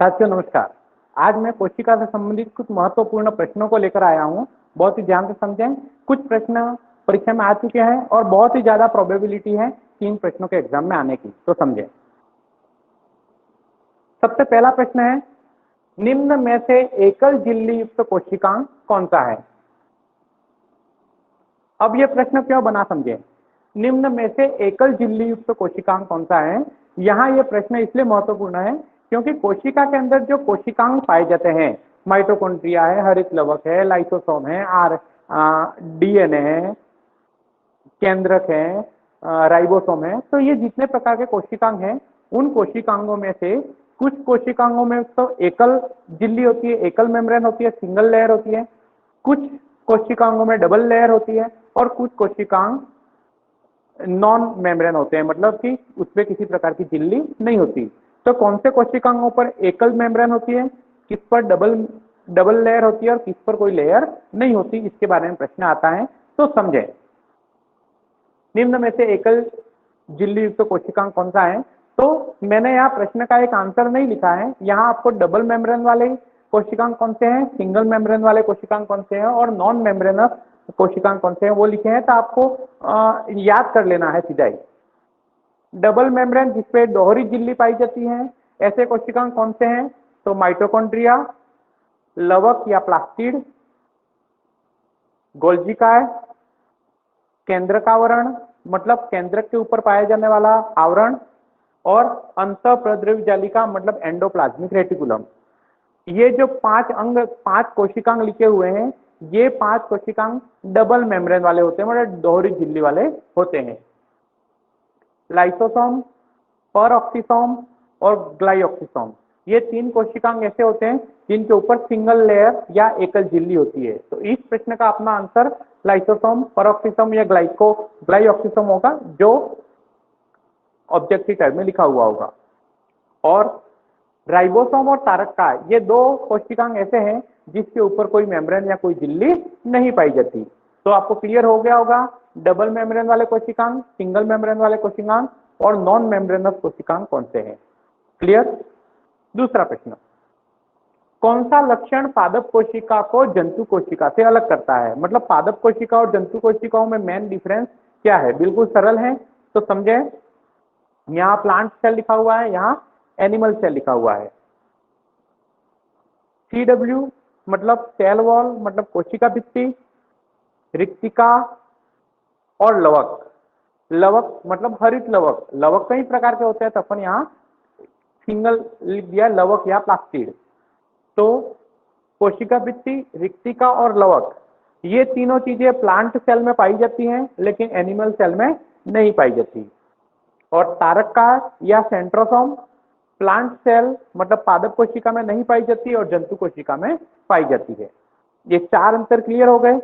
साथियों नमस्कार। आज मैं कोशिका से संबंधित कुछ महत्वपूर्ण प्रश्नों को लेकर आया हूं। बहुत ही ध्यान से समझें। कुछ प्रश्न परीक्षा में आ चुके हैं और बहुत ही ज्यादा प्रोबेबिलिटी है कि इन प्रश्नों के एग्जाम में आने की, तो समझें। सबसे पहला प्रश्न है, निम्न में से एकल झिल्ली युक्त कोशिकांग कौन सा है? अब यह प्रश्न क्यों बना समझें। निम्न में से एकल झिल्ली युक्त कोशिकांग कौन सा है? यहाँ यह प्रश्न इसलिए महत्वपूर्ण है क्योंकि कोशिका के अंदर जो कोशिकांग पाए जाते हैं, माइटोकॉन्ड्रिया है, हरित लवक है, लाइसोसोम है, डीएनए है, केंद्रक है, राइबोसोम है, तो ये जितने प्रकार के कोशिकांग हैं, उन कोशिकांगों में से कुछ कोशिकांगों में तो एकल झिल्ली होती है, एकल मेम्ब्रेन होती है, सिंगल लेयर होती है। कुछ कोशिकांगों में डबल लेयर होती है और कुछ कोशिकांग नॉन मेम्ब्रेन होते हैं, मतलब कि उसमें किसी प्रकार की झिल्ली नहीं होती। तो कौन से कोशिकांगों पर एकल मेम्ब्रेन होती है, किस पर डबल लेयर होती है और किस पर कोई लेयर नहीं होती, इसके बारे में प्रश्न आता है, तो समझें। निम्न में से एकल झिल्ली युक्त कोशिकांग कौन सा है? तो मैंने यहाँ प्रश्न का एक आंसर नहीं लिखा है। यहाँ आपको डबल मेम्ब्रेन वाले कोशिकांग कौन से हैं, सिंगल मेम्ब्रेन वाले कोशिकांग कौन से हैं और नॉन मेम्ब्रेनस कोशिकांग कौन से हैं वो लिखे हैं, तो आपको याद कर लेना है सीधा ही। डबल मेम्ब्रेन जिसपे दोहरी झिल्ली पाई जाती है, ऐसे कोशिकांग कौन से हैं? तो माइटोकॉन्ड्रिया, लवक या प्लास्टिड, गोल्जी काय, केंद्रक आवरण मतलब केंद्रक के ऊपर पाया जाने वाला आवरण, और अंतःप्रद्रव्य जालिका मतलब एंडोप्लाज्मिक रेटिकुलम। ये जो पांच कोशिकांग लिखे हुए हैं, ये पांच कोशिकांग डबल मेम्ब्रेन वाले होते हैं, मतलब दोहरी झिल्ली वाले होते हैं। लाइसोसोम, परऑक्सीसोम और ग्लाइऑक्सीसोम, ये तीन कोशिकांग ऐसे होते हैं जिनके ऊपर सिंगल लेयर या एकल झिल्ली होती है। तो इस प्रश्न का अपना आंसर लाइसोसोम, परऑक्सीसोम या ग्लाइऑक्सीसोम होगा, जो ऑब्जेक्टिव टाइप में लिखा हुआ होगा। और राइबोसोम और तारककाय, ये दो कोशिकांग ऐसे हैं जिसके ऊपर कोई मेम्ब्रेन या कोई झिल्ली नहीं पाई जाती। तो आपको क्लियर हो गया होगा डबल मेम्ब्रेन वाले कोशिकांग, सिंगल मेम्ब्रेन वाले कोशिकांग और नॉन मेम्ब्रेनस कोशिकांग कौन से हैं। क्लियर। दूसरा प्रश्न, कौन सा लक्षण पादप कोशिका को जंतु कोशिका से अलग करता है? मतलब पादप कोशिका और जंतु कोशिकाओं में मेन डिफरेंस क्या है? बिल्कुल सरल है, तो समझे। यहाँ प्लांट सेल लिखा हुआ है, यहाँ एनिमल सेल लिखा हुआ है। CW मतलब सेल वॉल मतलब कोशिका भित्ति, रिक्तिका और लवक। लवक मतलब हरित लवक, लवक कई प्रकार के होते हैं, तो अपन यहाँ सिंगल लिख दिया, लवक या प्लास्टिड। तो कोशिका भित्ति, रिक्तिका और लवक, ये तीनों चीजें प्लांट सेल में पाई जाती हैं लेकिन एनिमल सेल में नहीं पाई जाती। और तारककाय या सेंट्रोसोम प्लांट सेल मतलब पादप कोशिका में नहीं पाई जाती और जंतु कोशिका में पाई जाती है। ये चार अंतर क्लियर हो गए।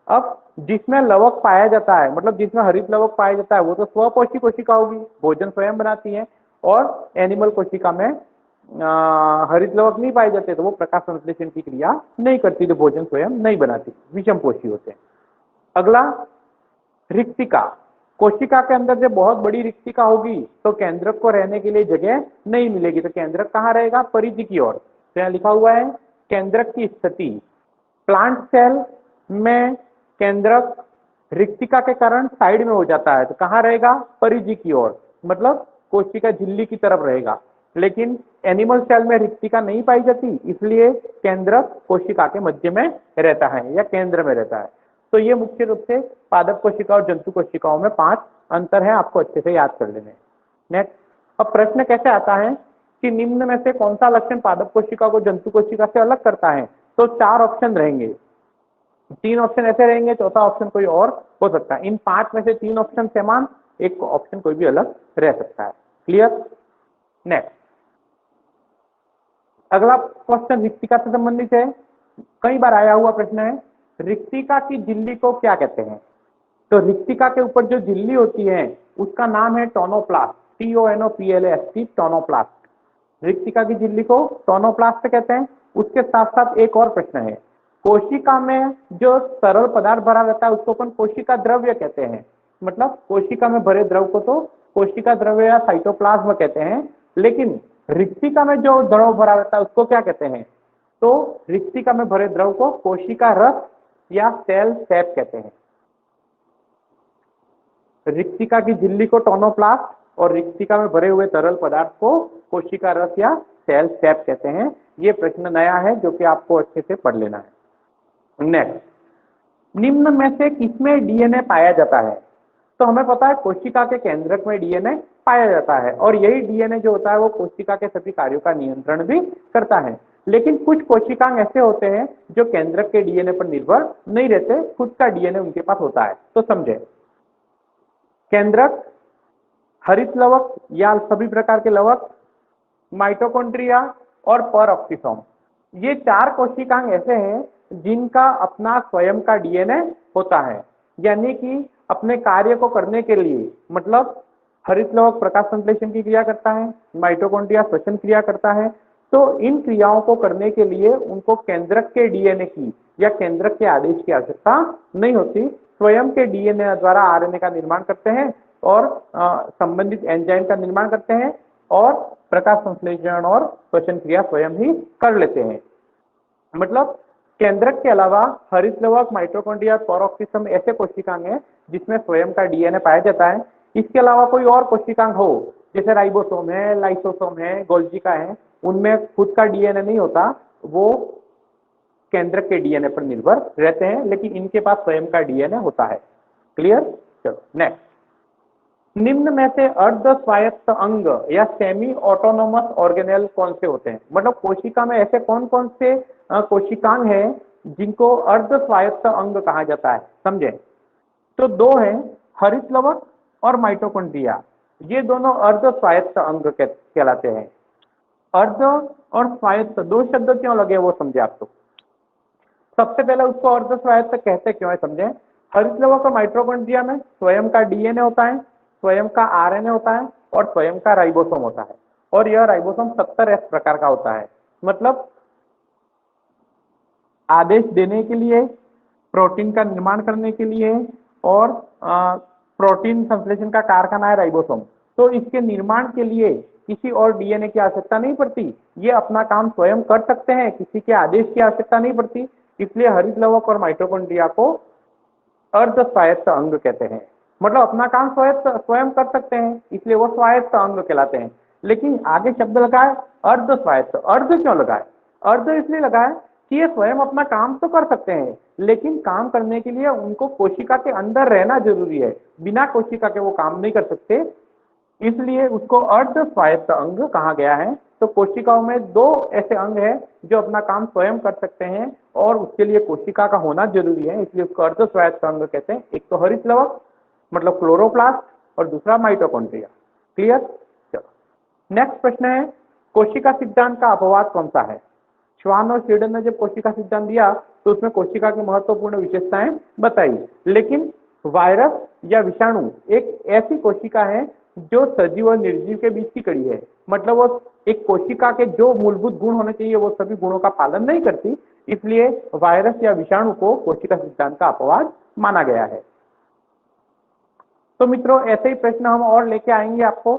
अब जिसमें लवक पाया जाता है, मतलब जिसमें हरित लवक पाया जाता है, वो तो स्वपोषी कोशिका होगी, भोजन स्वयं बनाती है। और एनिमल कोशिका में हरित लवक नहीं पाए जाते, तो वो प्रकाश संश्लेषण की क्रिया नहीं करती, तो भोजन स्वयं नहीं बनाती, विषम पोषी होते हैं। अगला, रिक्तिका। कोशिका के अंदर जब बहुत बड़ी रिक्तिका होगी तो केंद्रक को रहने के लिए जगह नहीं मिलेगी, तो केंद्रक कहाँ रहेगा? परिधि की ओर। तो यहाँ लिखा हुआ है केंद्रक की स्थिति। प्लांट सेल में केंद्रक रिक्तिका के कारण साइड में हो जाता है, तो कहाँ रहेगा? परिधि की ओर, मतलब कोशिका झिल्ली की तरफ रहेगा। लेकिन एनिमल सेल में रिक्तिका नहीं पाई जाती, इसलिए केंद्रक कोशिका के मध्य में रहता है या केंद्र में रहता है। तो ये मुख्य रूप से पादप कोशिका और जंतु कोशिकाओं में 5 अंतर है, आपको अच्छे से याद कर लेने। नेक्स्ट, अब प्रश्न कैसे आता है कि निम्न में से कौन सा लक्षण पादप कोशिका को जंतु कोशिका से अलग करता है? तो 4 ऑप्शन रहेंगे, 3 ऑप्शन ऐसे रहेंगे, चौथा ऑप्शन कोई और हो सकता है। इन 5 में से 3 ऑप्शन समान, एक ऑप्शन कोई भी अलग रह सकता है। क्लियर। नेक्स्ट, अगला क्वेश्चन रिक्तिका से संबंधित है, कई बार आया हुआ प्रश्न है, रिक्तिका की झिल्ली को क्या कहते हैं? तो रिक्तिका के ऊपर जो झिल्ली होती है उसका नाम है टोनोप्लास्ट, TONOPLAST, टोनोप्लास्ट। रिक्तिका की झिल्ली को टोनोप्लास्ट कहते हैं। उसके साथ साथ एक और प्रश्न है, कोशिका में जो तरल पदार्थ भरा रहता है उसको अपन कोशिका द्रव्य कहते हैं। मतलब कोशिका में भरे द्रव को तो कोशिका द्रव्य या साइटोप्लाज्म कहते हैं, लेकिन रिक्तिका में जो द्रव भरा रहता है उसको क्या कहते हैं? तो रिक्तिका में भरे द्रव को कोशिका रस या सेल सैप कहते हैं। रिक्तिका की झिल्ली को टोनोप्लास्ट और रिक्तिका में भरे हुए तरल पदार्थ को कोशिका रस या सेल सैप कहते हैं। ये प्रश्न नया है जो कि आपको अच्छे से पढ़ लेना है। नेक्स्ट, निम्न में से किसमें डीएनए पाया जाता है? तो हमें पता है कोशिका के केंद्रक में डीएनए पाया जाता है और यही डीएनए जो होता है वो कोशिका के सभी कार्यों का नियंत्रण भी करता है। लेकिन कुछ कोशिकांग ऐसे होते हैं जो केंद्रक के डीएनए पर निर्भर नहीं रहते, खुद का डीएनए उनके पास होता है। तो समझे, केंद्रक, हरित लवक या सभी प्रकार के लवक, माइटोकॉन्ड्रिया और परऑक्सीसोम, ये चार कोशिकांग ऐसे हैं जिनका अपना स्वयं का डीएनए होता है। यानी कि अपने कार्य को करने के लिए, मतलब हरित लवक प्रकाश संश्लेषण की क्रिया करता है, माइटोकॉन्ड्रिया श्वसन क्रिया करता है, तो इन क्रियाओं को करने के लिए उनको केंद्रक के डीएनए की या केंद्रक के आदेश की आवश्यकता नहीं होती। स्वयं के डीएनए द्वारा आरएनए का निर्माण करते हैं और संबंधित एंजाइम का निर्माण करते हैं और प्रकाश संश्लेषण और श्वसन क्रिया स्वयं ही कर लेते हैं। मतलब केंद्रक के अलावा हरित लवक, माइटोकॉन्ड्रिया, परऑक्सीसोम ऐसे कोशिकांग हैं जिसमें स्वयं का डीएनए पाया जाता है। इसके अलावा कोई और कोशिकांग हो, जैसे राइबोसोम है, लाइसोसोम है, गोल्जिका है, उनमें खुद का डीएनए नहीं होता, वो केंद्रक के डीएनए पर निर्भर रहते हैं, लेकिन इनके पास स्वयं का डीएनए होता है। क्लियर? चलो नेक्स्ट, निम्न में से अर्ध स्वायत्त अंग या सेमी ऑटोनोमस ऑर्गेनेल कौन से होते हैं? मतलब कोशिका में ऐसे कौन कौन से कोशिकांग हैं जिनको अर्ध स्वायत्त अंग कहा जाता है? समझे, तो दो हैं, हरित लवक और माइटोकॉन्ड्रिया, ये दोनों अर्ध स्वायत्त अंग कहलाते हैं। अर्ध और स्वायत्त दो शब्द क्यों लगे वो समझे आप तो। सबसे पहले उसको अर्ध स्वायत्त कहते क्यों है समझे। हरित लवक और माइटोकॉन्ड्रिया में स्वयं का डीएनए होता है, स्वयं का आरएनए होता है और स्वयं का राइबोसोम होता है, और यह राइबोसोम 70S प्रकार का होता है। मतलब आदेश देने के लिए, प्रोटीन का निर्माण करने के लिए, और प्रोटीन संश्लेषण का कारखाना है राइबोसोम, तो इसके निर्माण के लिए किसी और डीएनए की आवश्यकता नहीं पड़ती, ये अपना काम स्वयं कर सकते हैं, किसी के आदेश की आवश्यकता नहीं पड़ती। इसलिए हरित लवक और माइटोकॉन्ड्रिया को अर्ध स्वायत्त अंग कहते हैं। मतलब अपना काम स्वयं कर सकते हैं, इसलिए वो स्वायत्त अंग कहलाते हैं। लेकिन आगे शब्द लगा है अर्ध स्वायत्त। अर्ध क्यों लगा है? अर्ध इसलिए लगा है कि ये स्वयं अपना काम तो कर सकते हैं, लेकिन काम करने के लिए उनको कोशिका के अंदर रहना जरूरी है, बिना कोशिका के वो काम नहीं कर सकते, इसलिए उसको अर्ध स्वायत्त अंग कहा गया है। तो कोशिकाओं में दो ऐसे अंग हैं जो अपना काम स्वयं कर सकते हैं और उसके लिए कोशिका का होना जरूरी है, इसलिए उसको अर्ध स्वायत्त अंग कहते हैं। एक तो हरित लवक मतलब क्लोरोप्लास्ट और दूसरा माइटोकॉन्ड्रिया। क्लियर? चलो नेक्स्ट प्रश्न है, कोशिका सिद्धांत का अपवाद कौन सा है? श्वान और स्वीडन ने जब कोशिका सिद्धांत दिया तो उसमें कोशिका की महत्वपूर्ण विशेषताएं बताई, लेकिन वायरस या विषाणु एक ऐसी कोशिका है जो सजीव और निर्जीव के बीच की कड़ी है। मतलब वो एक कोशिका के जो मूलभूत गुण होने चाहिए वो सभी गुणों का पालन नहीं करती, इसलिए वायरस या विषाणु को कोशिका सिद्धांत का अपवाद माना गया है। तो मित्रों ऐसे ही प्रश्न हम और लेके आएंगे आपको।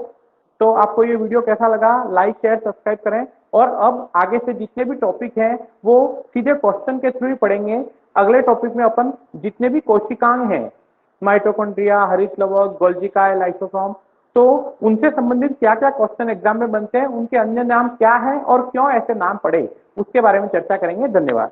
तो आपको ये वीडियो कैसा लगा, लाइक शेयर सब्सक्राइब करें, और अब आगे से जितने भी टॉपिक हैं वो सीधे क्वेश्चन के थ्रू ही पढ़ेंगे। अगले टॉपिक में अपन जितने भी कोशिकांग हैं, माइटोकॉन्ड्रिया, हरित लवक, गोल्जिका, लाइसोसोम, तो उनसे संबंधित क्या क्या क्वेश्चन एग्जाम में बनते हैं, उनके अन्य नाम क्या है और क्यों ऐसे नाम पड़े, उसके बारे में चर्चा करेंगे। धन्यवाद।